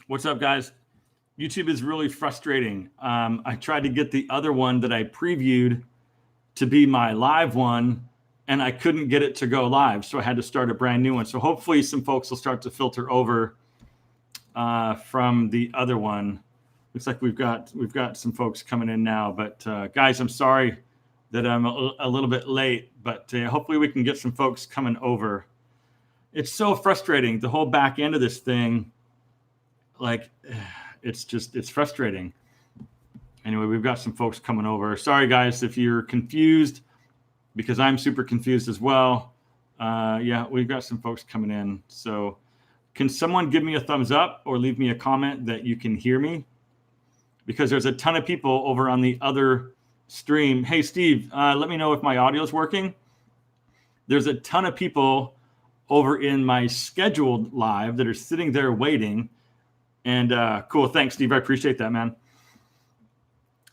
What's up, guys? YouTube is really frustrating. I tried to get the other one that I previewed to be my live one, and I couldn't get it to go live, so I had to start a brand new one. So hopefully some folks will start to filter over from the other one. Looks like we've got some folks coming in now, but guys, I'm sorry that I'm a little bit late, but hopefully we can get some folks coming over. It's so frustrating, the whole back end of this thing. Like, it's frustrating. Anyway, we've got some folks coming over. Sorry, guys, if you're confused, because I'm super confused as well. Yeah, we've got some folks coming in. So can someone give me a thumbs up or leave me a comment that you can hear me? Because there's a ton of people over on the other stream. Hey, Steve, let me know if my audio is working. There's a ton of people over in my scheduled live that are sitting there waiting. And cool, thanks, Steve. I appreciate that, man.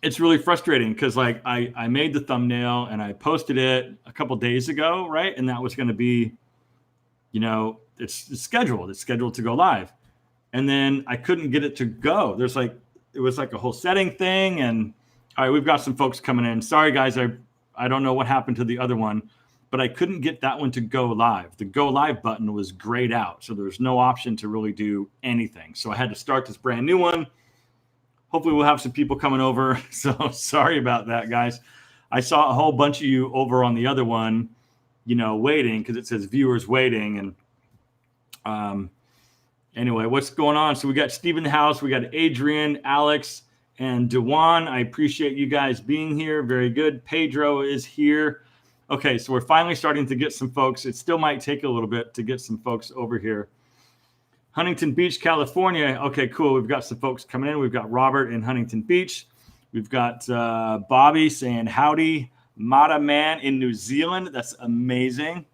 It's really frustrating because like I made the thumbnail and I posted it a couple days ago, right? And that was going to be, you know, it's scheduled. It's scheduled to go live. And then I couldn't get it to go. It was like a whole setting thing. And all right, we've got some folks coming in. Sorry, guys. I don't know what happened to the other one, but I couldn't get that one to go live. The go live button was grayed out. So there's no option to really do anything. So I had to start this brand new one. Hopefully we'll have some people coming over. So sorry about that, guys. I saw a whole bunch of you over on the other one, you know, waiting because it says viewers waiting. And anyway, what's going on? So we got Steve in the house. We got Adrian, Alex, and Dewan. I appreciate you guys being here. Very good. Pedro is here. Okay, so we're finally starting to get some folks. It still might take a little bit to get some folks over here. Huntington Beach, California. Okay, cool. We've got some folks coming in. We've got Robert in Huntington Beach. We've got Bobby saying howdy. Mata Man in New Zealand. That's amazing.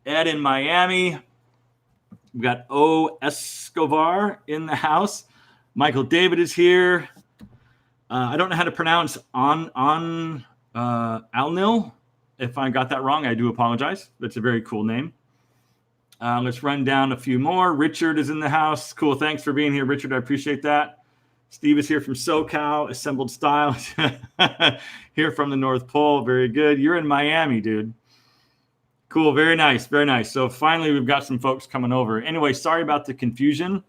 Ed in Miami. We've got O Escobar in the house. Michael David is here. I don't know how to pronounce on Alnil. If I got that wrong, I do apologize. That's a very cool name. Let's run down a few more. Richard is in the house. Cool. Thanks for being here, Richard. I appreciate that. Steve is here from SoCal, Assembled Style. Here from the North Pole. Very good. You're in Miami, dude. Cool. Very nice. Very nice. So finally, we've got some folks coming over. Anyway, sorry about the confusion.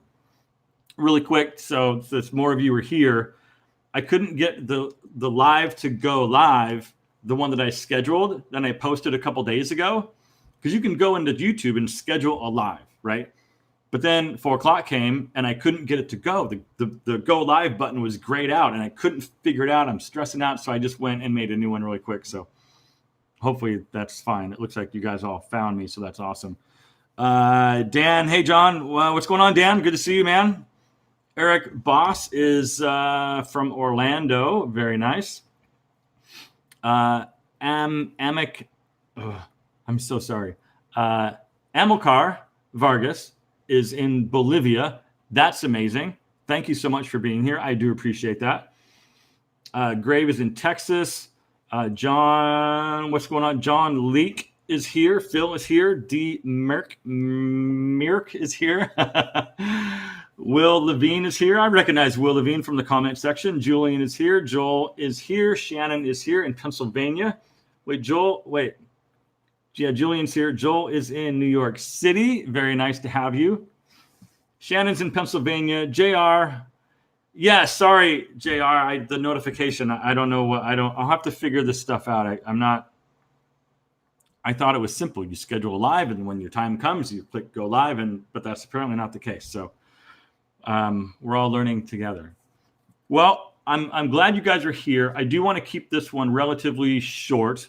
Really quick. So since more of you are here, I couldn't get the live to go live, the one that I scheduled, then I posted a couple days ago. Because you can go into YouTube and schedule a live, right? But then 4 o'clock came and I couldn't get it to go. The go live button was grayed out and I couldn't figure it out. I'm stressing out. So I just went and made a new one really quick. So hopefully that's fine. It looks like you guys all found me. So that's awesome. Dan, hey, John. What's going on, Dan? Good to see you, man. Eric Boss is from Orlando. Very nice. Amic. I'm so sorry. Amilcar Vargas is in Bolivia. That's amazing. Thank you so much for being here. I do appreciate that. Grave is in Texas. John, what's going on? John Leake is here. Phil is here. D. Mirk is here. Will Levine is here. I recognize Will Levine from the comment section. Julian is here. Joel is here. Shannon is here in Pennsylvania. Yeah, Julian's here. Joel is in New York City. Very nice to have you. Shannon's in Pennsylvania. JR. Yeah, sorry, JR. The notification. I don't know what. I'll have to figure this stuff out. I thought it was simple. You schedule a live, and when your time comes, you click go live. But that's apparently not the case. So we're all learning together. Well, I'm glad you guys are here. I do want to keep this one relatively short.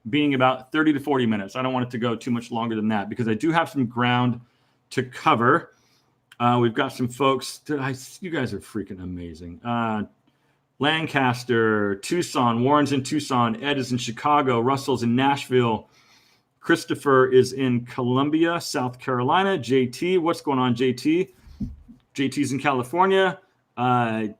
Being about 30 to 40 minutes. I don't want it to go too much longer than that because I do have some ground to cover. We've got some folks. You guys are freaking amazing. Lancaster, Tucson, Warren's in Tucson, Ed is in Chicago, Russell's in Nashville, Christopher is in Columbia, South Carolina, JT, what's going on, JT? JT's in California. TOPO,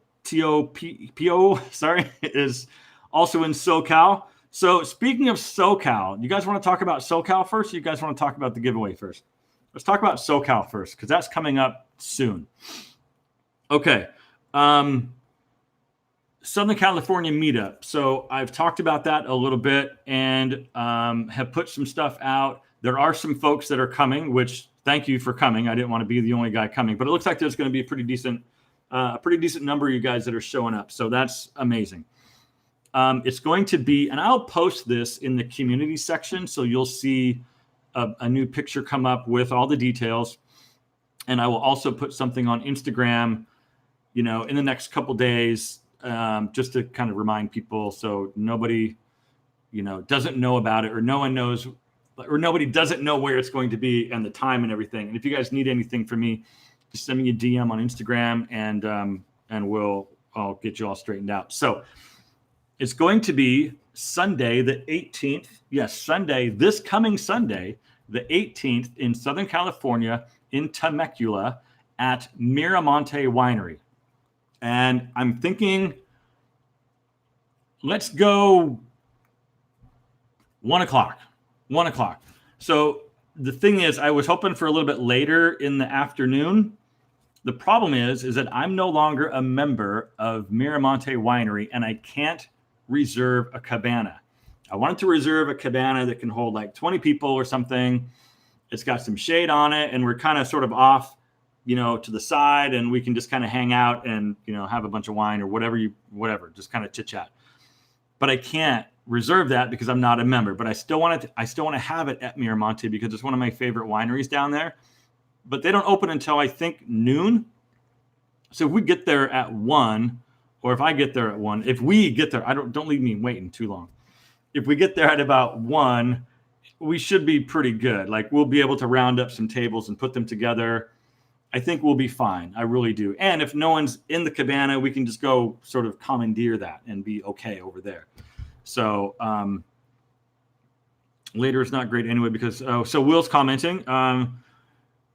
is also in SoCal. So speaking of SoCal, you guys want to talk about SoCal first? Or you guys want to talk about the giveaway first? Let's talk about SoCal first because that's coming up soon. Okay. Southern California meetup. So I've talked about that a little bit and have put some stuff out. There are some folks that are coming, which thank you for coming. I didn't want to be the only guy coming, but it looks like there's going to be a pretty decent number of you guys that are showing up. So that's amazing. It's going to be, and I'll post this in the community section. So you'll see a new picture come up with all the details. And I will also put something on Instagram, in the next couple days, just to kind of remind people. So nobody, doesn't know about it, or no one knows, or nobody doesn't know where it's going to be and the time and everything. And if you guys need anything from me, just send me a DM on Instagram and I'll get you all straightened out. So it's going to be Sunday, the 18th. Yes, Sunday, this coming Sunday, the 18th in Southern California in Temecula at Miramonte Winery. And I'm thinking, let's go 1 o'clock. 1 o'clock. So the thing is, I was hoping for a little bit later in the afternoon. The problem is that I'm no longer a member of Miramonte Winery, and I can't reserve a cabana. I wanted to reserve a cabana that can hold like 20 people or something. It's got some shade on it, and we're kind of sort of off, to the side, and we can just kind of hang out and, have a bunch of wine or whatever, just kind of chit chat. But I can't reserve that because I'm not a member, but I still want to have it at Miramonte because it's one of my favorite wineries down there, but they don't open until I think noon. So if we get there at 1, or if I get there at 1, if we get there, don't leave me waiting too long. If we get there at about 1, we should be pretty good. Like we'll be able to round up some tables and put them together. I think we'll be fine. I really do. And if no one's in the cabana, we can just go sort of commandeer that and be okay over there. So later is not great anyway because so Will's commenting.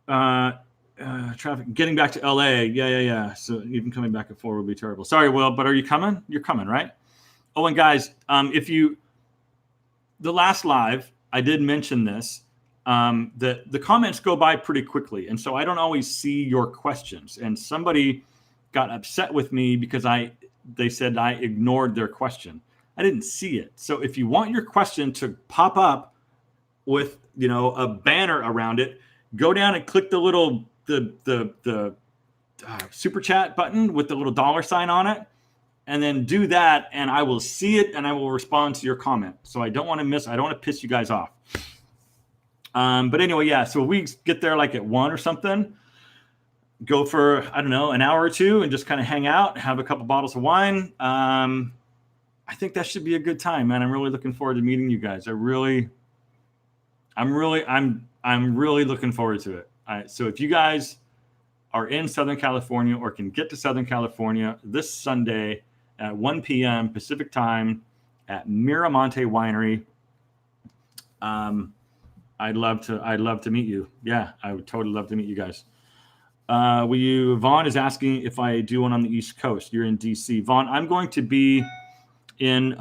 Traffic getting back to LA. Yeah. So even coming back and forth will be terrible. Sorry, Will, but are you coming? You're coming, right? Oh, and guys, the last live, I did mention this. The comments go by pretty quickly, and so I don't always see your questions. And somebody got upset with me because they said I ignored their question. I didn't see it. So if you want your question to pop up with a banner around it, go down and click the little the super chat button with the little $sign on it, and then do that, and I will see it and I will respond to your comment. So I don't want to piss you guys off. But anyway, yeah, so we get there like at 1 or something, go for, I don't know, an hour or two and just kind of hang out, have a couple bottles of wine. I think that should be a good time, man. I'm really looking forward to meeting you guys. I'm really looking forward to it. So if you guys are in Southern California or can get to Southern California this Sunday at 1 p.m. Pacific time at Miramonte Winery, I'd love to meet you. Yeah, I would totally love to meet you guys. Vaughn is asking if I do one on the East Coast. You're in DC. Vaughn, I'm going to be in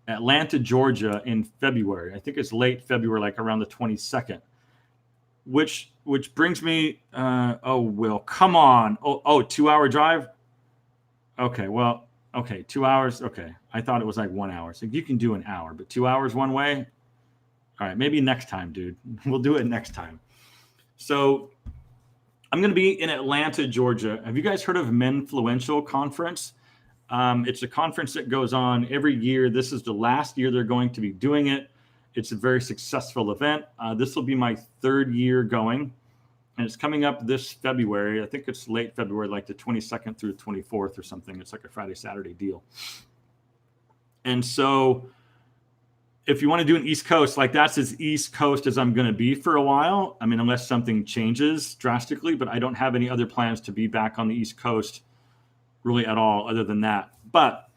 Atlanta, Georgia in February. I think it's late February, like around the 22nd, which brings me, Will, come on. 2-hour drive. Okay. Well, okay. 2 hours. Okay. I thought it was like 1 hour. So you can do an hour, but 2 hours one way. All right, maybe next time, dude. We'll do it next time. So I'm going to be in Atlanta, Georgia. Have you guys heard of Menfluential conference? It's a conference that goes on every year. This is the last year they're going to be doing it. It's a very successful event. This will be my 3rd year going, and it's coming up this February. I think it's late February, like the 22nd through the 24th or something. It's like a Friday, Saturday deal. And so if you want to do an East Coast, like that's as East Coast as I'm going to be for a while. I mean, unless something changes drastically, but I don't have any other plans to be back on the East Coast really at all other than that. But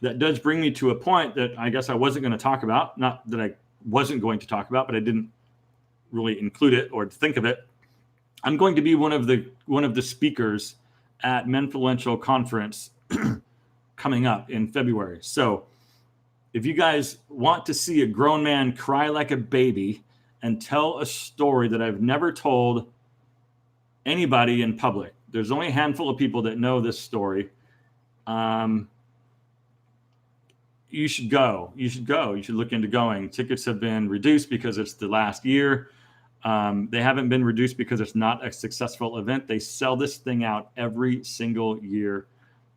that does bring me to a point that I guess I wasn't going to talk about. Not that I wasn't going to talk about, but I didn't really include it or think of it. I'm going to be one of the speakers at Menfluential conference coming up in February. So if you guys want to see a grown man cry like a baby and tell a story that I've never told anybody in public. There's only a handful of people that know this story. You should go. You should go. You should look into going. Tickets have been reduced because it's the last year. They haven't been reduced because it's not a successful event. They sell this thing out every single year.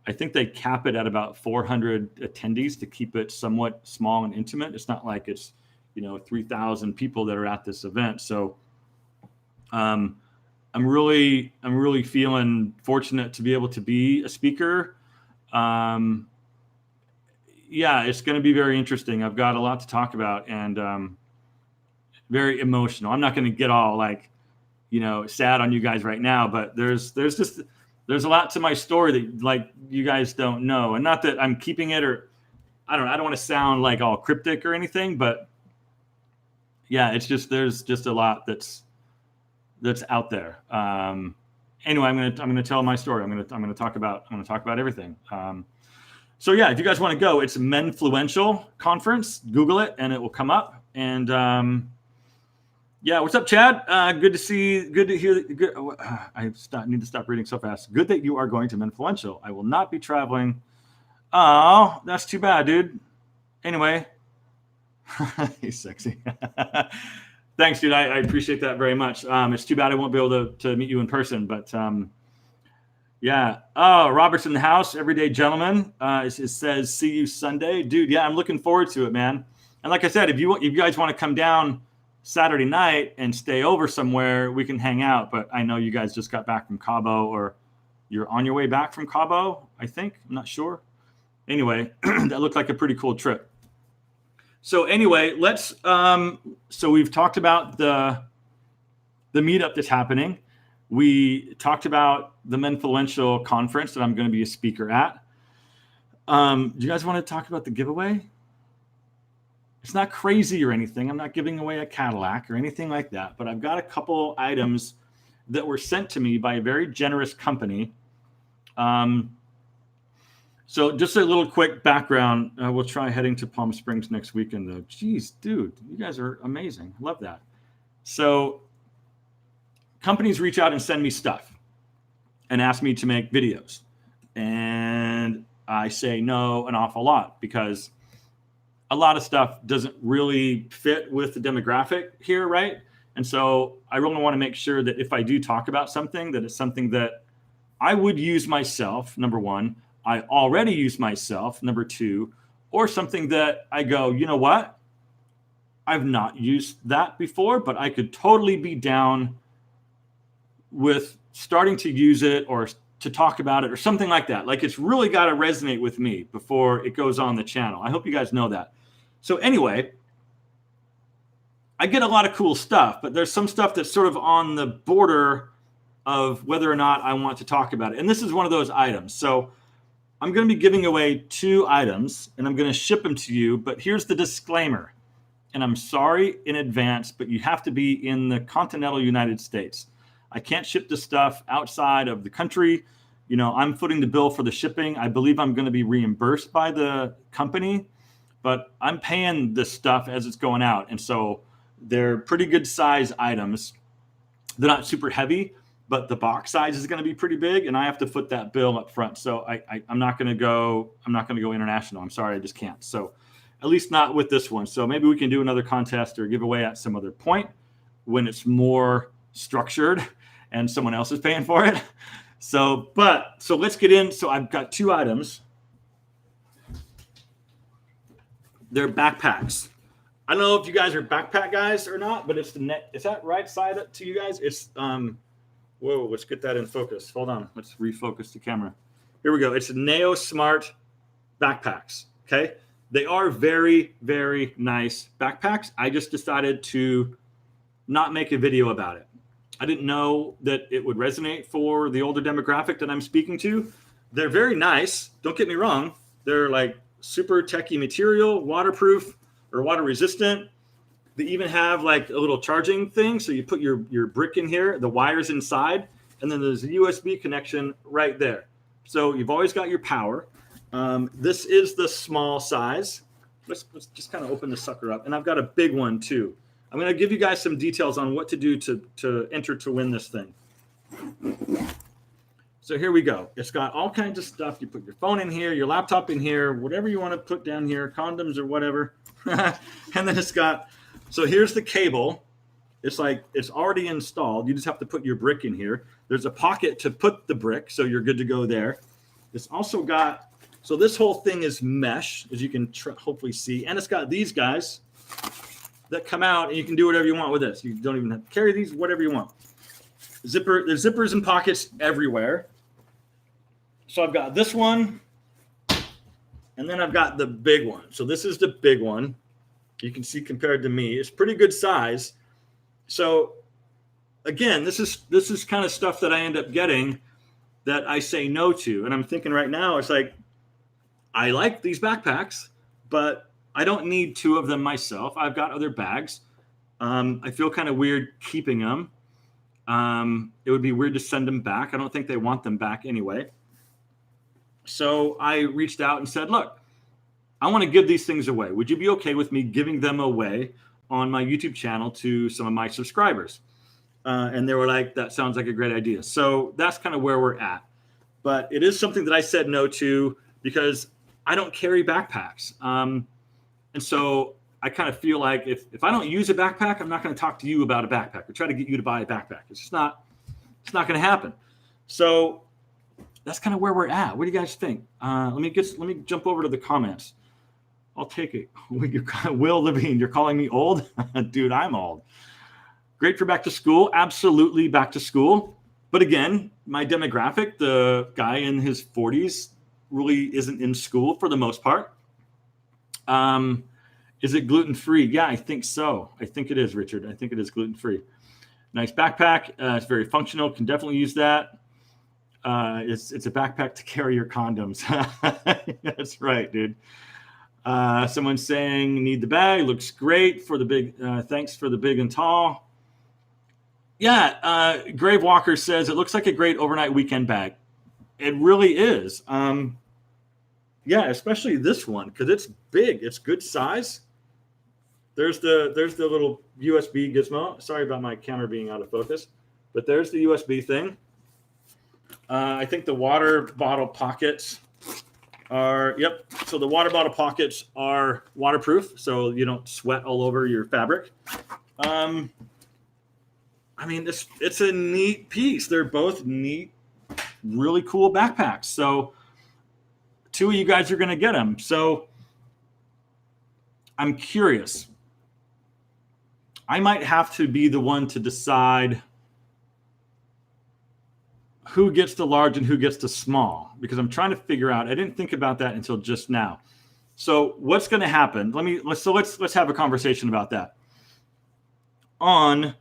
I think they cap it at about 400 attendees to keep it somewhat small and intimate. It's not like it's, 3,000 people that are at this event. So I'm really feeling fortunate to be able to be a speaker. Yeah, it's going to be very interesting. I've got a lot to talk about and very emotional. I'm not going to get all sad on you guys right now, but there's a lot to my story that you guys don't know. And not that I'm keeping it or I don't want to sound like all cryptic or anything, but yeah, there's just a lot that's out there. Anyway, I'm going to tell my story. I'm going to talk about everything. So yeah, if you guys want to go, it's a Menfluential conference. Google it and it will come up. And yeah, what's up, Chad? Good to see. Good to hear. Good. I need to stop reading so fast. Good that you are going to Menfluential. I will not be traveling. Oh, that's too bad, dude. Anyway, he's sexy. Thanks, dude. I appreciate that very much. It's too bad I won't be able to meet you in person, but yeah. Oh, Robert's in the house. Everyday gentleman. It says, see you Sunday. Dude, yeah, I'm looking forward to it, man. And like I said, if you guys want to come down Saturday night and stay over somewhere, we can hang out. But I know you guys just got back from Cabo, or you're on your way back from Cabo, I think. I'm not sure. Anyway, that looked like a pretty cool trip. So anyway, let's so we've talked about the meetup that's happening. We talked about the Menfluential conference that I'm going to be a speaker at. Do you guys want to talk about the giveaway? It's not crazy or anything. I'm not giving away a Cadillac or anything like that, but I've got a couple items that were sent to me by a very generous company. So just a little quick background. We'll try heading to Palm Springs next weekend, though. Jeez, dude, you guys are amazing. Love that. So companies reach out and send me stuff and ask me to make videos. And I say no an awful lot because a lot of stuff doesn't really fit with the demographic here, right? And so I really want to make sure that if I do talk about something, that it's something that I would use myself, number one. I already use myself, number two, or something that I go, you know what? I've not used that before, but I could totally be down with starting to use it or to talk about it or something like that. Like it's really got to resonate with me before it goes on the channel. I hope you guys know that. So anyway, I get a lot of cool stuff, but there's some stuff that's sort of on the border of whether or not I want to talk about it. And this is one of those items. So I'm going to be giving away 2 items and I'm going to ship them to you. But here's the disclaimer. And I'm sorry in advance, but you have to be in the continental United States. I can't ship this stuff outside of the country. I'm footing the bill for the shipping. I believe I'm going to be reimbursed by the company, but I'm paying this stuff as it's going out. And so they're pretty good size items. They're not super heavy, but the box size is going to be pretty big, and I have to foot that bill up front. So I'm not going to go international. I'm sorry, I just can't. So at least not with this one. So maybe we can do another contest or giveaway at some other point when it's more structured and someone else is paying for it. So let's get in. So I've got 2 items. They're backpacks. I don't know if you guys are backpack guys or not, but it's is that right side up to you guys? It's whoa, let's get that in focus. Hold on. Let's refocus the camera. Here we go. It's Neo Smart backpacks. Okay. They are very, very nice backpacks. I just decided to not make a video about it. I didn't know that it would resonate for the older demographic that I'm speaking to. They're very nice. Don't get me wrong. They're like super techie material, waterproof or water resistant. They even have like a little charging thing. So you put your brick in here, the wire's inside, and then there's a USB connection right there. So you've always got your power. This is the small size. Let's just kind of open the sucker up. And I've got a big one too. I'm going to give you guys some details on what to do to enter to win this thing. So here we go. It's got all kinds of stuff. You put your phone in here, your laptop in here, whatever you want to put down here, condoms or whatever. And then it's got, so here's the cable. It's like it's already installed. You just have to put your brick in here. There's a pocket to put the brick, so you're good to go there. It's also got, so this whole thing is mesh, as you can hopefully see. And it's got these guys that come out, and you can do whatever you want with this. You don't even have to carry these, whatever you want. There's zippers and pockets everywhere. So I've got this one, and then I've got the big one. So this is the big one. You can see compared to me, it's pretty good size. So again, this is kind of stuff that I end up getting that I say no to. And I'm thinking right now, it's like, I like these backpacks, but I don't need two of them myself. I've got other bags. I feel kind of weird keeping them. It would be weird to send them back. I don't think they want them back anyway. So I reached out and said, look, I want to give these things away. Would you be okay with me giving them away on my YouTube channel to some of my subscribers? And they were like, that sounds like a great idea. So that's kind of where we're at. But it is something that I said no to because I don't carry backpacks. And so I kind of feel like if I don't use a backpack, I'm not going to talk to you about a backpack or try to get you to buy a backpack. It's not going to happen. So that's kind of where we're at. What do you guys think? Let me jump over to the comments. I'll take it. Will Levine, you're calling me old? Dude, I'm old. Great for back to school. Absolutely back to school. But again, my demographic, the guy in his 40s, really isn't in school for the most part. Is it gluten-free? Yeah, I think so. I think it is, Richard. I think it is gluten-free. Nice backpack. It's very functional. Can definitely use that. It's a backpack to carry your condoms. That's right, dude. Someone's saying need the bag. Looks great for the big. Thanks for the big and tall. Yeah. Grave Walker says it looks like a great overnight weekend bag. It really is. Yeah, especially this one because it's big. It's good size. There's the little USB gizmo. Sorry about my camera being out of focus, but there's the USB thing. I think the water bottle pockets are, yep. So the water bottle pockets are waterproof, so you don't sweat all over your fabric. I mean, it's a neat piece. They're both neat, really cool backpacks. So two of you guys are going to get them. So I'm curious. I might have to be the one to decide who gets the large and who gets the small, because I'm trying to figure out, I didn't think about that until just now. So what's going to happen? Let's have a conversation about that. On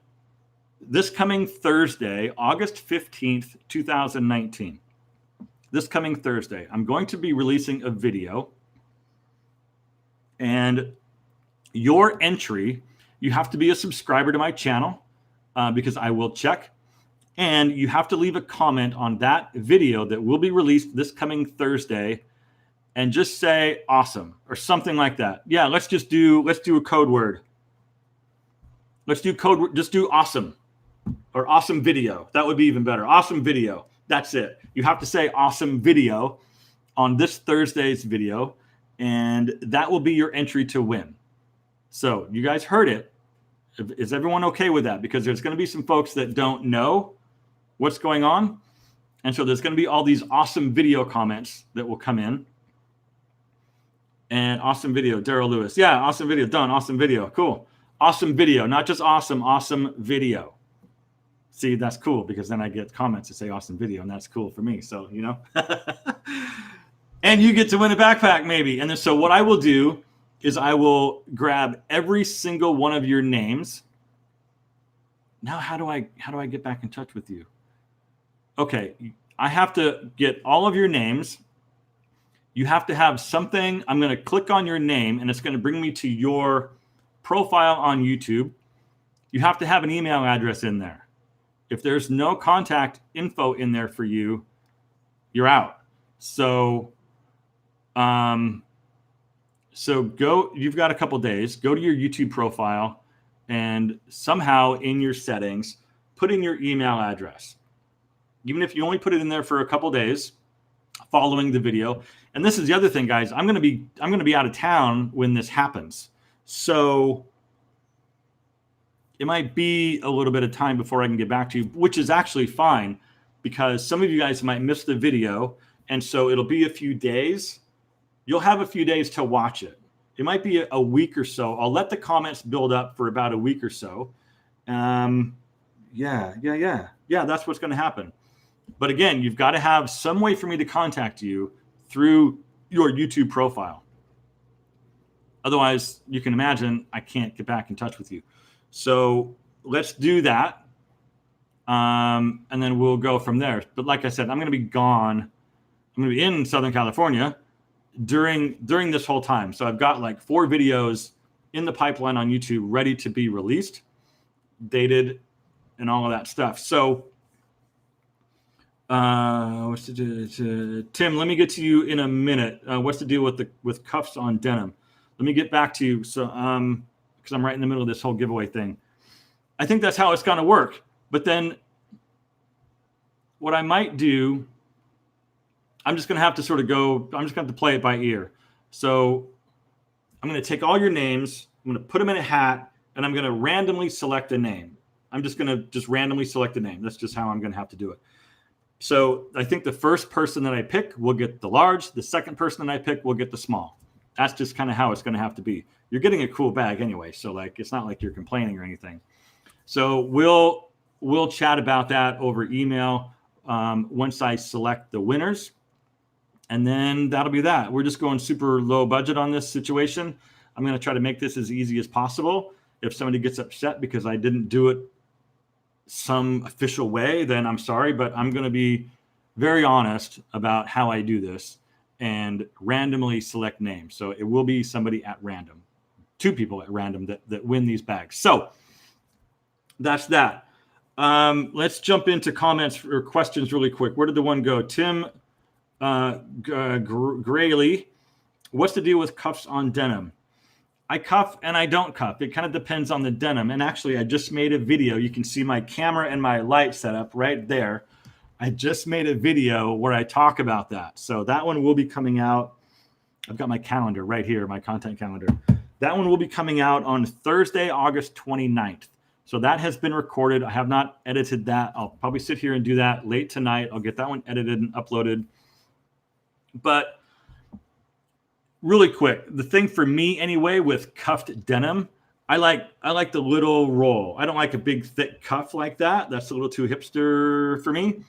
this coming Thursday, August 15th, 2019, this coming Thursday, I'm going to be releasing a video, and your entry, you have to be a subscriber to my channel because I will check. And you have to leave a comment on that video that will be released this coming Thursday and just say awesome or something like that. Yeah, let's do a code word. Just do awesome or awesome video. That would be even better. Awesome video. That's it. You have to say awesome video on this Thursday's video, and that will be your entry to win. So you guys heard it. Is everyone okay with that? Because there's going to be some folks that don't know what's going on. And so there's going to be all these awesome video comments that will come in. And awesome video, Daryl Lewis. Yeah, awesome video, done. Awesome video, cool. Awesome video, not just awesome video. See, that's cool because then I get comments that say awesome video, and that's cool for me. So, you know. And you get to win a backpack maybe. And then so what I will do is I will grab every single one of your names. Now, how do I get back in touch with you? Okay, I have to get all of your names. You have to have something. I'm going to click on your name, and it's going to bring me to your profile on YouTube. You have to have an email address in there. If there's no contact info in there for you, you're out. So, go. You've got a couple days. Go to your YouTube profile, and somehow in your settings, put in your email address. even if you only put it in there for a couple days following the video. And this is the other thing, guys. I'm going to be out of town when this happens. So it might be a little bit of time before I can get back to you, which is actually fine because some of you guys might miss the video. And so it'll be a few days. You'll have a few days to watch it. It might be a week or so. I'll let the comments build up for about a week or so. Yeah, that's what's going to happen. But again, you've got to have some way for me to contact you through your YouTube profile. Otherwise, you can imagine I can't get back in touch with you. So let's do that. And then we'll go from there. But like I said, I'm going to be gone. I'm going to be in Southern California during this whole time. So I've got like 4 videos in the pipeline on YouTube ready to be released, dated, and all of that stuff. So what's the deal? Tim, let me get to you in a minute. What's the deal with cuffs on denim? Let me get back to you. So because I'm right in the middle of this whole giveaway thing. I think that's how it's going to work. But then what I might do, I'm just going to have to sort of go, I'm just going to have to play it by ear. So I'm going to take all your names, I'm going to put them in a hat, and I'm going to randomly select a name. I'm just going to randomly select a name. That's just how I'm going to have to do it. So I think the first person that I pick will get the large. The second person that I pick will get the small. That's just kind of how it's going to have to be. You're getting a cool bag anyway. So like, it's not like you're complaining or anything. So we'll chat about that over email once I select the winners. And then that'll be that. We're just going super low budget on this situation. I'm going to try to make this as easy as possible. If somebody gets upset because I didn't do it some official way, then I'm sorry, but I'm going to be very honest about how I do this and randomly select names. So it will be somebody at random, 2 people at random that win these bags. So that's that. Let's jump into comments or questions really quick. Where did the one go? Tim Grayley, what's the deal with cuffs on denim? I cuff and I don't cuff. It kind of depends on the denim. And actually, I just made a video. You can see my camera and my light setup right there. I just made a video where I talk about that. So that one will be coming out. I've got my calendar right here, my content calendar. That one will be coming out on Thursday, August 29th. So that has been recorded. I have not edited that. I'll probably sit here and do that late tonight. I'll get that one edited and uploaded. But really quick, the thing for me anyway with cuffed denim, I like the little roll. I don't like a big thick cuff like that. That's a little too hipster for me.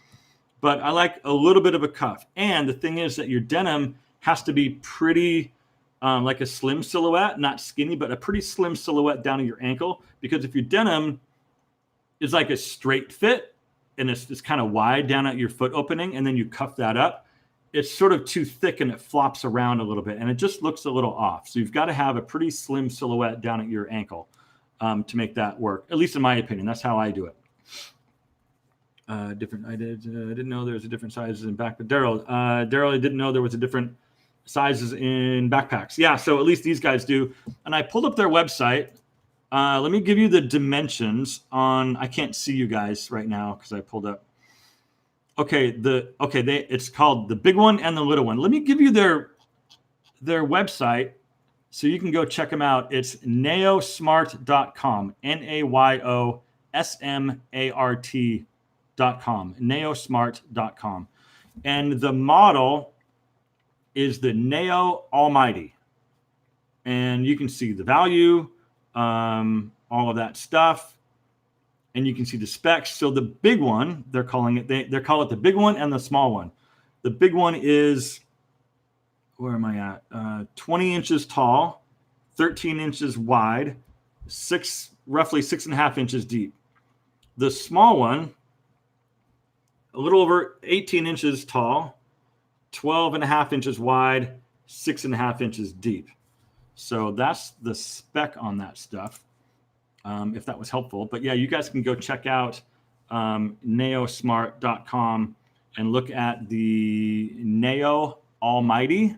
But I like a little bit of a cuff. And the thing is that your denim has to be pretty like a slim silhouette, not skinny, but a pretty slim silhouette down at your ankle. Because if your denim is like a straight fit and it's kind of wide down at your foot opening, and then you cuff that up, it's sort of too thick and it flops around a little bit and it just looks a little off. So you've got to have a pretty slim silhouette down at your ankle to make that work. At least in my opinion, that's how I do it. I didn't know there was a different sizes in backpack. Daryl, I didn't know there was a different sizes in backpacks. Yeah, so at least these guys do. And I pulled up their website. Let me give you the dimensions on. I can't see you guys right now because I pulled up. It's called the big one and the little one. Let me give you their website so you can go check them out. It's naosmart.com, naosmart.com, naosmart.com. And the model is the Nao Almighty. And you can see the value, all of that stuff. And you can see the specs. So the big one, they're calling it, they call it the big one and the small one. The big one is, where am I at? 20 inches tall, 13 inches wide, roughly 6.5 inches deep. The small one, a little over 18 inches tall, 12.5 inches wide, 6.5 inches deep. So that's the spec on that stuff. If that was helpful. But yeah, you guys can go check out naosmart.com and look at the Nao Almighty,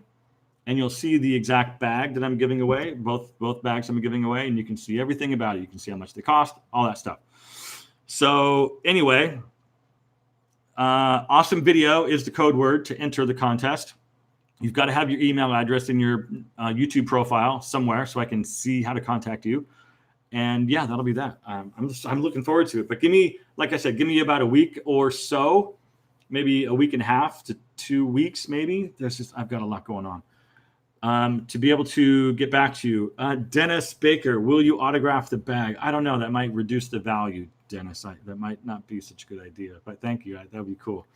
and you'll see the exact bag that I'm giving away, both bags I'm giving away, and you can see everything about it. You can see how much they cost, all that stuff. So anyway, Awesome video is the code word to enter the contest. You've got to have your email address in your YouTube profile somewhere so I can see how to contact you. And yeah, that'll be that. I'm looking forward to it. But like I said, give me about a week or so, maybe a week and a half to 2 weeks, maybe. I've got a lot going on. To be able to get back to you. Dennis Baker, will you autograph the bag? I don't know. That might reduce the value, Dennis. That might not be such a good idea, but thank you. That would be cool.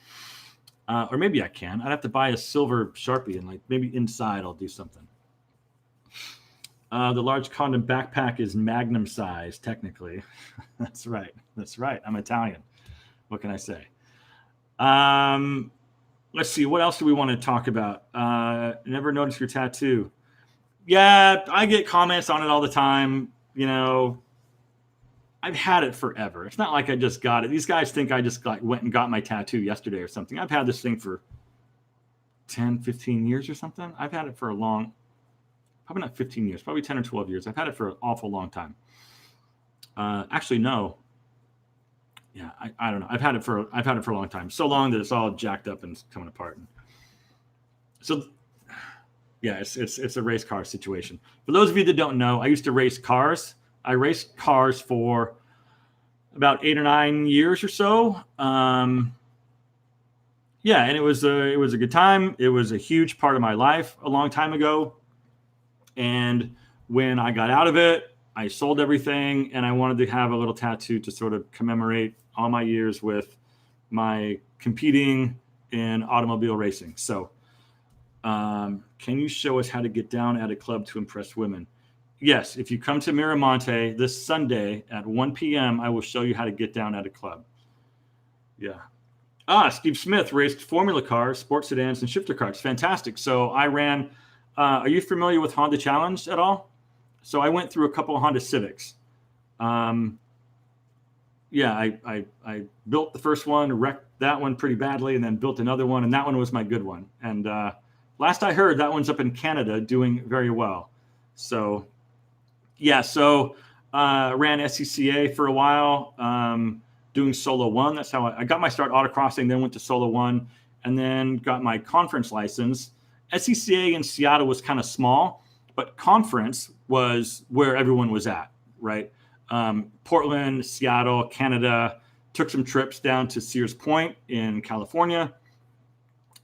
Or maybe I can. I'd have to buy a silver Sharpie and maybe inside I'll do something. The large condom backpack is magnum size, technically. That's right. I'm Italian. What can I say? Let's see. What else do we want to talk about? Never noticed your tattoo. Yeah, I get comments on it all the time. I've had it forever. It's not like I just got it. These guys think I just went and got my tattoo yesterday or something. I've had this thing for 10, 15 years or something. I've had it for probably not 15 years, probably 10 or 12 years. I've had it for an awful long time. Actually, no. Yeah, I don't know. I've had it for a long time. So long that it's all jacked up and coming apart. So yeah, it's a race car situation. For those of you that don't know, I used to race cars. I raced cars for about 8 or 9 years or so. And it was a good time. It was a huge part of my life a long time ago. And when I got out of it, I sold everything, and I wanted to have a little tattoo to sort of commemorate all my years with my competing in automobile racing. So can you show us how to get down at a club to impress women? Yes, if you come to Miramonte this Sunday at 1 p.m., I will show you how to get down at a club. Yeah. Steve Smith raced Formula cars, sports sedans, and shifter cars. Fantastic. So I ran... are you familiar with Honda Challenge at all? So I went through a couple of Honda Civics. I built the first one, wrecked that one pretty badly, and then built another one, and that one was my good one. And last I heard, that one's up in Canada doing very well. So, ran SCCA for a while, doing Solo 1. That's how I got my start autocrossing, then went to Solo 1, and then got my conference license. SCCA in Seattle was kind of small, but conference was where everyone was at, right? Portland, Seattle, Canada, took some trips down to Sears Point in California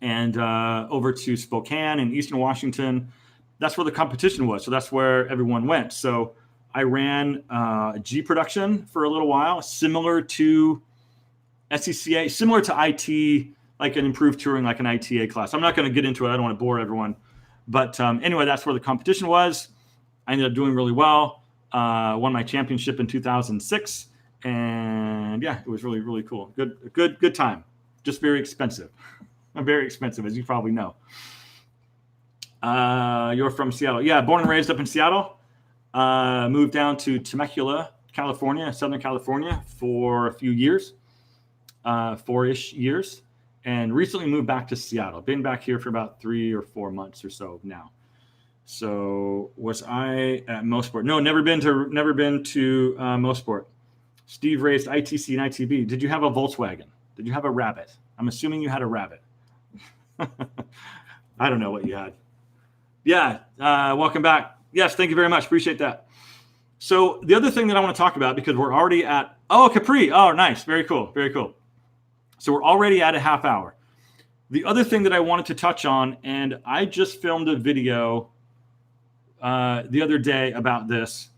and over to Spokane in Eastern Washington. That's where the competition was. So that's where everyone went. So I ran G production for a little while, similar to SCCA, similar to IT, like an improved touring, like an ITA class. I'm not going to get into it. I don't want to bore everyone. But anyway, that's where the competition was. I ended up doing really well. Won my championship in 2006. And yeah, it was really, really cool. Good time. Just very expensive. Very expensive, as you probably know. You're from Seattle. Yeah, born and raised up in Seattle. Moved down to Temecula, California, Southern California for a few years, 4-ish years. And recently moved back to Seattle. Been back here for about 3 or 4 months or so now. So was I at Mosport? No, never been to Mosport. Steve raced ITC and ITB. Did you have a Volkswagen? Did you have a Rabbit? I'm assuming you had a Rabbit. I don't know what you had. Yeah, welcome back. Yes, thank you very much. Appreciate that. So the other thing that I want to talk about, because we're already at Capri. Oh, nice. Very cool. Very cool. So we're already at a half hour. The other thing that I wanted to touch on, and I just filmed a video the other day about this.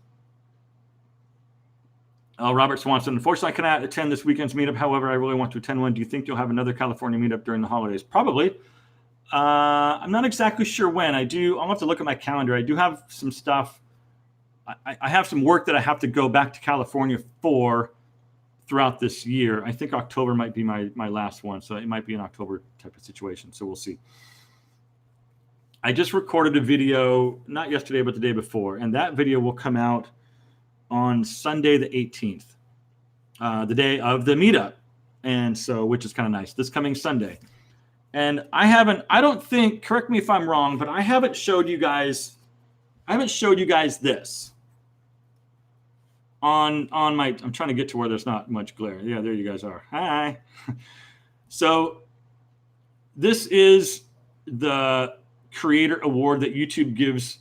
Robert Swanson, unfortunately, I cannot attend this weekend's meetup. However, I really want to attend one. Do you think you'll have another California meetup during the holidays? Probably. I'm not exactly sure when. I'll have to look at my calendar. I do have some stuff. I have some work that I have to go back to California for throughout this year. I think October might be my last one. So it might be an October type of situation. So we'll see. I just recorded a video, not yesterday, but the day before. And that video will come out on Sunday, the 18th, the day of the meetup. And so, which is kind of nice, this coming Sunday. And I don't think, correct me if I'm wrong, but I haven't showed you guys this on my, I'm trying to get to where there's not much glare. Yeah, there you guys are. Hi. So this is the creator award that YouTube gives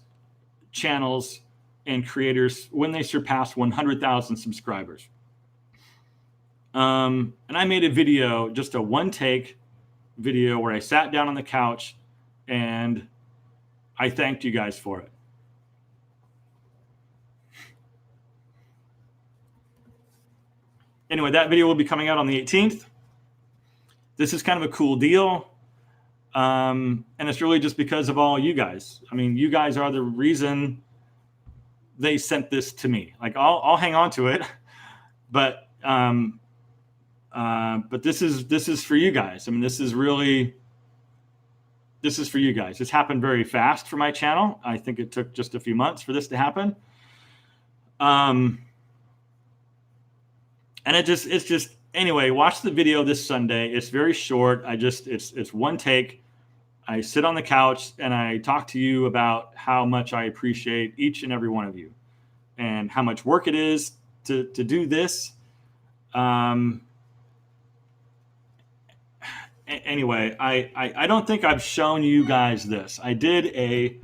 channels and creators when they surpass 100,000 subscribers. And I made a video, just a one take video, where I sat down on the couch and I thanked you guys for it. Anyway, that video will be coming out on the 18th. This is kind of a cool deal. And it's really just because of all you guys. I mean, you guys are the reason they sent this to me. Like, I'll hang on to it, but this is for you guys. I mean, this is for you guys. This happened very fast for my channel. I think it took just a few months for this to happen. And it's just, anyway, watch the video this Sunday. It's very short. It's one take. I sit on the couch and I talk to you about how much I appreciate each and every one of you and how much work it is to do this. Anyway, I don't think I've shown you guys this. I did a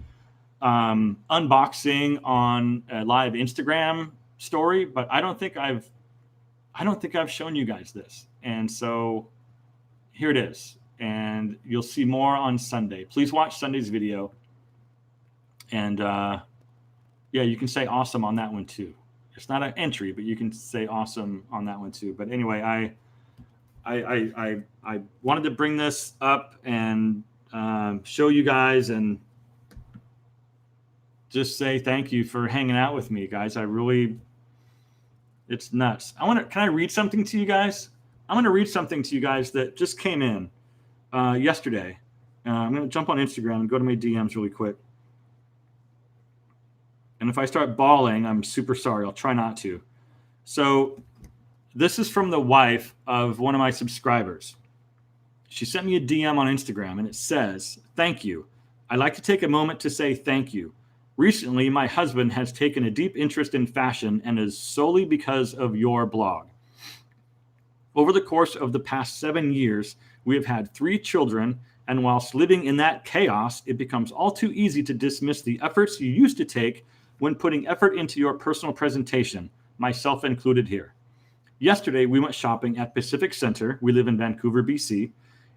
unboxing on a live Instagram story, but I don't think I've shown you guys this. And so here it is. And you'll see more on Sunday. Please watch Sunday's video. And yeah, you can say awesome on that one too. It's not an entry, but you can say awesome on that one too. But anyway, I wanted to bring this up and show you guys and just say thank you for hanging out with me, guys. It's nuts. Can I read something to you guys? I'm going to read something to you guys that just came in yesterday. I'm going to jump on Instagram and go to my DMs really quick. And if I start bawling, I'm super sorry. I'll try not to. So this is from the wife of one of my subscribers. She sent me a DM on Instagram and it says, "Thank you. I'd like to take a moment to say thank you. Recently, my husband has taken a deep interest in fashion and is solely because of your blog. Over the course of the past 7 years, we have had 3 children, and whilst living in that chaos, it becomes all too easy to dismiss the efforts you used to take when putting effort into your personal presentation, myself included here. Yesterday, we went shopping at Pacific Center. We live in Vancouver, BC.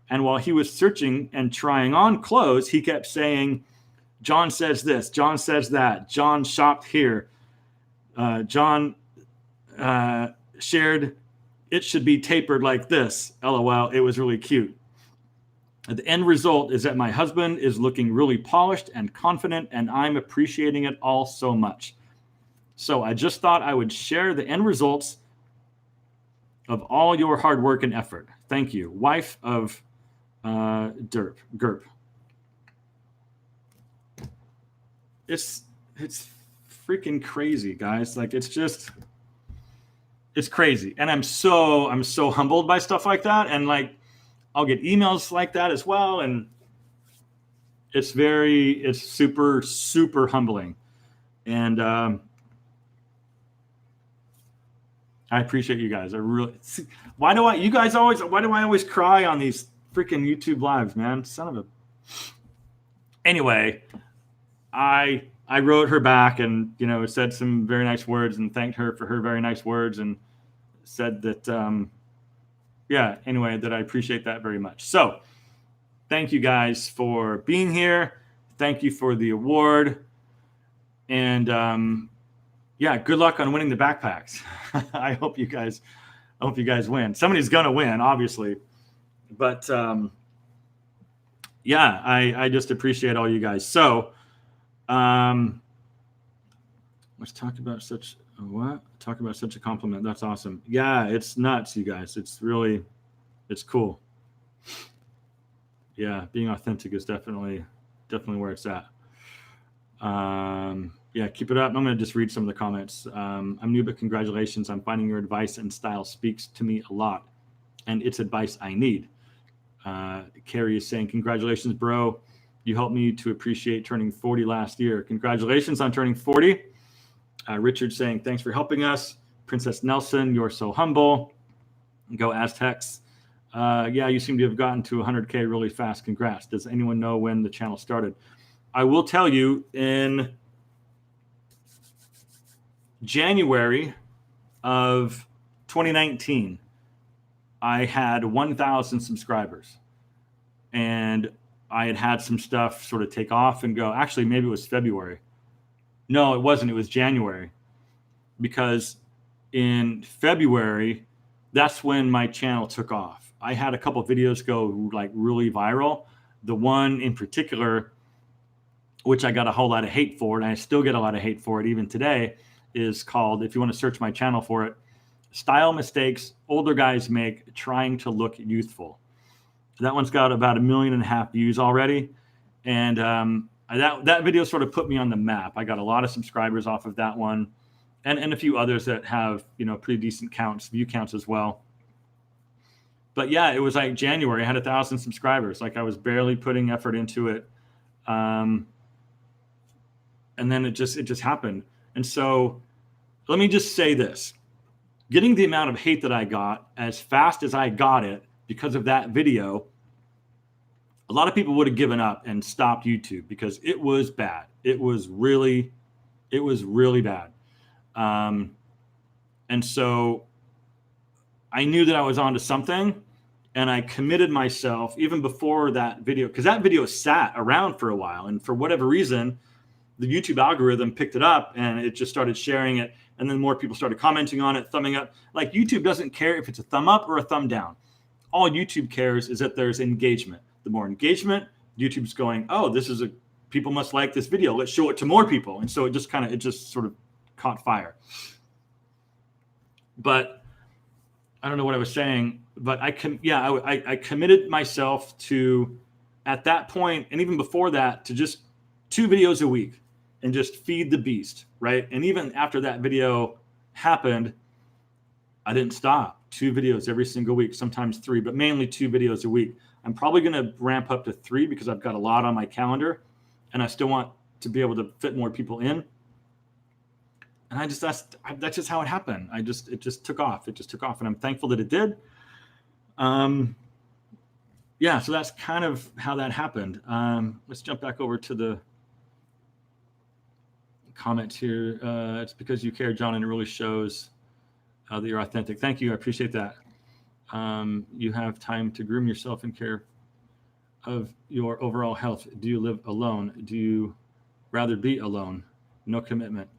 And while he was searching and trying on clothes, he kept saying, 'John says this, John says that, John shopped here. John shared it should be tapered like this. LOL, it was really cute.' The end result is that my husband is looking really polished and confident, and I'm appreciating it all so much. So I just thought I would share the end results of all your hard work and effort. Thank you. Wife of Gerp." It's freaking crazy, guys. Like, it's crazy. And I'm so humbled by stuff like that. And like, I'll get emails like that as well. And it's super, super humbling. And I appreciate you guys. Why do I always cry on these freaking YouTube lives, man? Son of a. Anyway, I wrote her back and, said some very nice words and thanked her for her very nice words and said that, anyway, that I appreciate that very much. So thank you guys for being here. Thank you for the award. And good luck on winning the backpacks. I hope you guys win. Somebody's going to win, obviously. But I just appreciate all you guys. So, let's talk about such a compliment. That's awesome. Yeah, it's nuts, you guys. It's cool. Yeah, being authentic is definitely where it's at. Keep it up. I'm going to just read some of the comments. I'm new, but congratulations. I'm finding your advice and style speaks to me a lot, and it's advice I need. Carrie is saying, congratulations, bro. You helped me to appreciate turning 40 last year. Congratulations on turning 40. Richard saying, thanks for helping us. Princess Nelson, you're so humble. Go Aztecs. Yeah, you seem to have gotten to 100K really fast. Congrats. Does anyone know when the channel started? I will tell you, in January of 2019, I had 1,000 subscribers. And I had some stuff sort of take off and go. Actually, maybe it was February. No, it wasn't. It was January. Because in February, that's when my channel took off. I had a couple of videos go like really viral. The one in particular, which I got a whole lot of hate for, and I still get a lot of hate for it even today, is called, if you want to search my channel for it, Style Mistakes Older Guys Make Trying to Look Youthful. That one's got about 1.5 million views already. And that video sort of put me on the map. I got a lot of subscribers off of that one, and a few others that have, pretty decent view counts as well. But yeah, it was like January. I had 1,000 subscribers. Like, I was barely putting effort into it. And then it just happened. And so let me just say this. Getting the amount of hate that I got as fast as I got it because of that video, a lot of people would have given up and stopped YouTube because it was bad. It was really bad. And so I knew that I was onto something, and I committed myself even before that video, because that video sat around for a while, and for whatever reason, the YouTube algorithm picked it up and it just started sharing it. And then more people started commenting on it, thumbing up. Like, YouTube doesn't care if it's a thumb up or a thumb down. All YouTube cares is that there's engagement. The more engagement, YouTube's going, oh, people must like this video. Let's show it to more people. And so it just sort of caught fire. But I don't know what I was saying, but I committed myself to, at that point, and even before that, to just 2 videos a week and just feed the beast, right? And even after that video happened, I didn't stop. 2 videos every single week, sometimes 3, but mainly 2 videos a week. I'm probably going to ramp up to 3 because I've got a lot on my calendar, and I still want to be able to fit more people in. And that's just how it happened. It just took off. It just took off, and I'm thankful that it did. Yeah, so that's kind of how that happened. Let's jump back over to the comments here. It's because you care, John, and it really shows that you're authentic. Thank you. I appreciate that. You have time to groom yourself and care of your overall health. Do you live alone? Do you rather be alone? No commitment.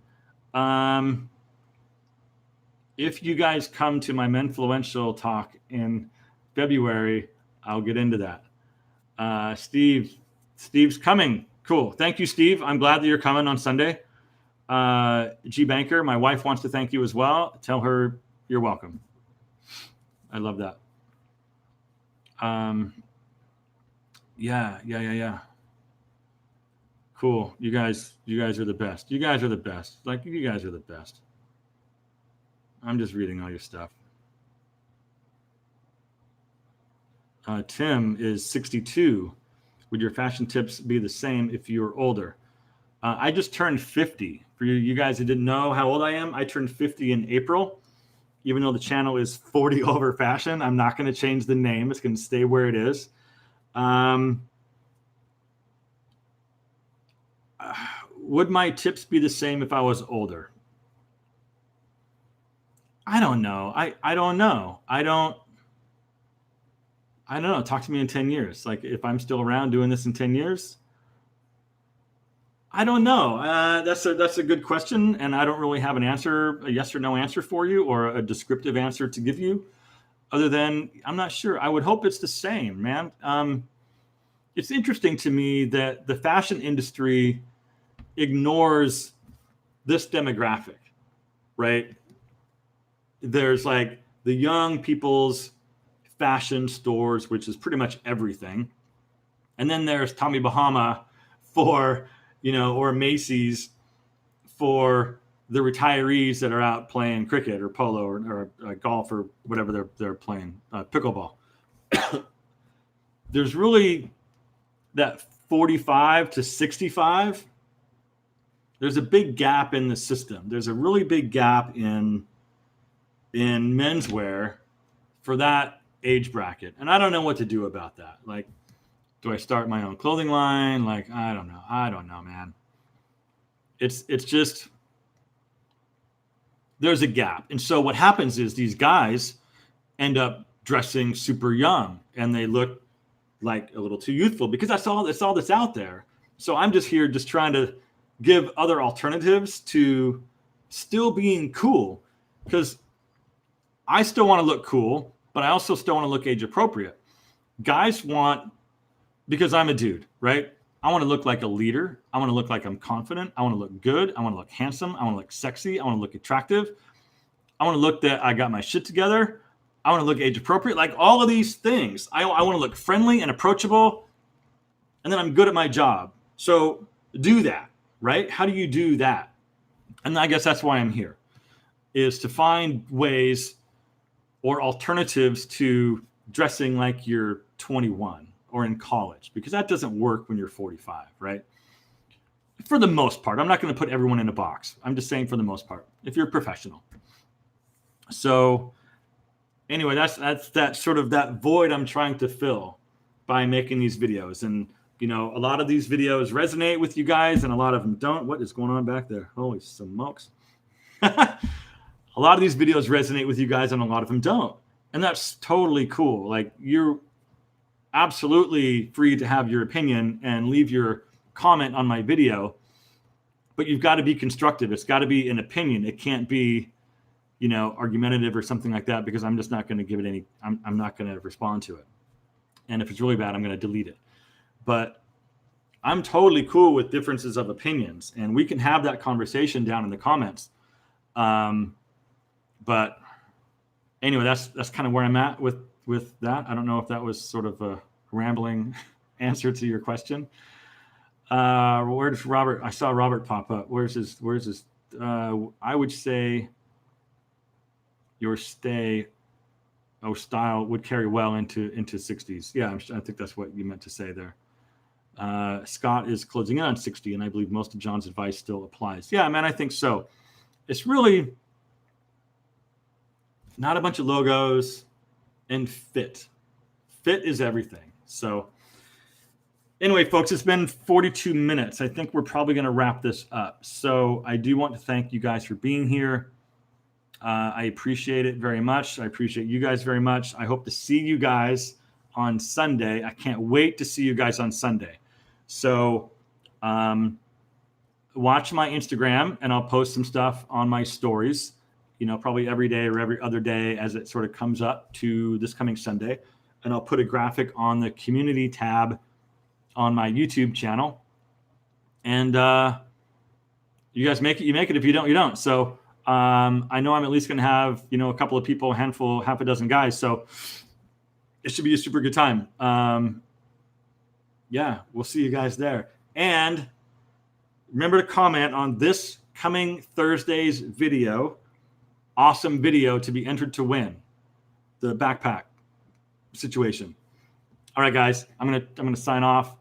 If you guys come to my Menfluential talk in February, I'll get into that. Steve's coming. Cool. Thank you, Steve. I'm glad that you're coming on Sunday. G Banker, my wife wants to thank you as well. Tell her you're welcome. I love that. Yeah. Cool. You guys are the best. You guys are the best. Like, you guys are the best. I'm just reading all your stuff. Tim is 62. Would your fashion tips be the same if you were older? I just turned 50. For you guys who didn't know how old I am, I turned 50 in April. Even though the channel is 40 over fashion, I'm not going to change the name. It's going to stay where it is. Would my tips be the same if I was older? I don't know. I don't know. I don't know. Talk to me in 10 years. Like, if I'm still around doing this in 10 years, I don't know. That's a good question, and I don't really have a yes or no answer for you, or a descriptive answer to give you, other than I'm not sure. I would hope it's the same, man. It's interesting to me that the fashion industry ignores this demographic, right? There's like the young people's fashion stores, which is pretty much everything. And then there's Tommy Bahama or Macy's for the retirees that are out playing cricket or polo or golf or whatever they're playing, pickleball. There's really that 45 to 65. There's a big gap in the system. There's a really big gap in menswear for that age bracket. And I don't know what to do about that. Like, do I start my own clothing line? Like, I don't know, man. It's just, there's a gap. And so what happens is these guys end up dressing super young and they look like a little too youthful because that's all that's out there. So I'm just here just trying to give other alternatives to still being cool, because I still want to look cool, but I also still want to look age appropriate. Guys want, because I'm a dude, right? I want to look like a leader. I want to look like I'm confident. I want to look good. I want to look handsome. I want to look sexy. I want to look attractive. I want to look that I got my shit together. I want to look age appropriate. Like all of these things. I want to look friendly and approachable. And then I'm good at my job. So do that, right? How do you do that? And I guess that's why I'm here, is to find ways or alternatives to dressing like you're 21 or in college, because that doesn't work when you're 45, right? For the most part. I'm not going to put everyone in a box. I'm just saying for the most part, if you're a professional. So anyway, that's that sort of that void I'm trying to fill by making these videos. And, you know, a lot of these videos resonate with you guys and a lot of them don't. What is going on back there? Holy smokes. A lot of these videos resonate with you guys and a lot of them don't. And that's totally cool. Like, you're absolutely free to have your opinion and leave your comment on my video, but you've got to be constructive. It's got to be an opinion. It can't be, you know, argumentative or something like that, because I'm just not going to give it any, I'm not going to respond to it. And if it's really bad, I'm going to delete it. But I'm totally cool with differences of opinions, and we can have that conversation down in the comments. But anyway, that's kind of where I'm at with that. I don't know if that was sort of a rambling answer to your question. Where's Robert? I saw Robert pop up. Where's his? I would say your style would carry well into 60s. Yeah, I think that's what you meant to say there. Scott is closing in on 60, and I believe most of John's advice still applies. Yeah, man, I think so. It's really not a bunch of logos, and fit. Fit is everything. So anyway, folks, it's been 42 minutes. I think we're probably going to wrap this up. So I do want to thank you guys for being here. I appreciate it very much. I appreciate you guys very much. I hope to see you guys on Sunday. I can't wait to see you guys on Sunday. So watch my Instagram, and I'll post some stuff on my stories, you know, probably every day or every other day as it sort of comes up to this coming Sunday. And I'll put a graphic on the community tab on my YouTube channel. And you guys make it, you make it. If you don't, you don't. So I know I'm at least going to have, you know, a couple of people, a handful, half a dozen guys. So it should be a super good time. Yeah, we'll see you guys there. And remember to comment on this coming Thursday's video. Awesome video to be entered to win the backpack situation. All right, guys, I'm gonna sign off.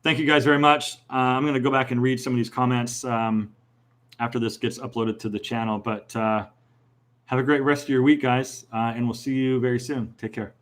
Thank you guys very much. I'm gonna go back and read some of these comments after this gets uploaded to the channel. But have a great rest of your week, guys, and we'll see you very soon. Take care.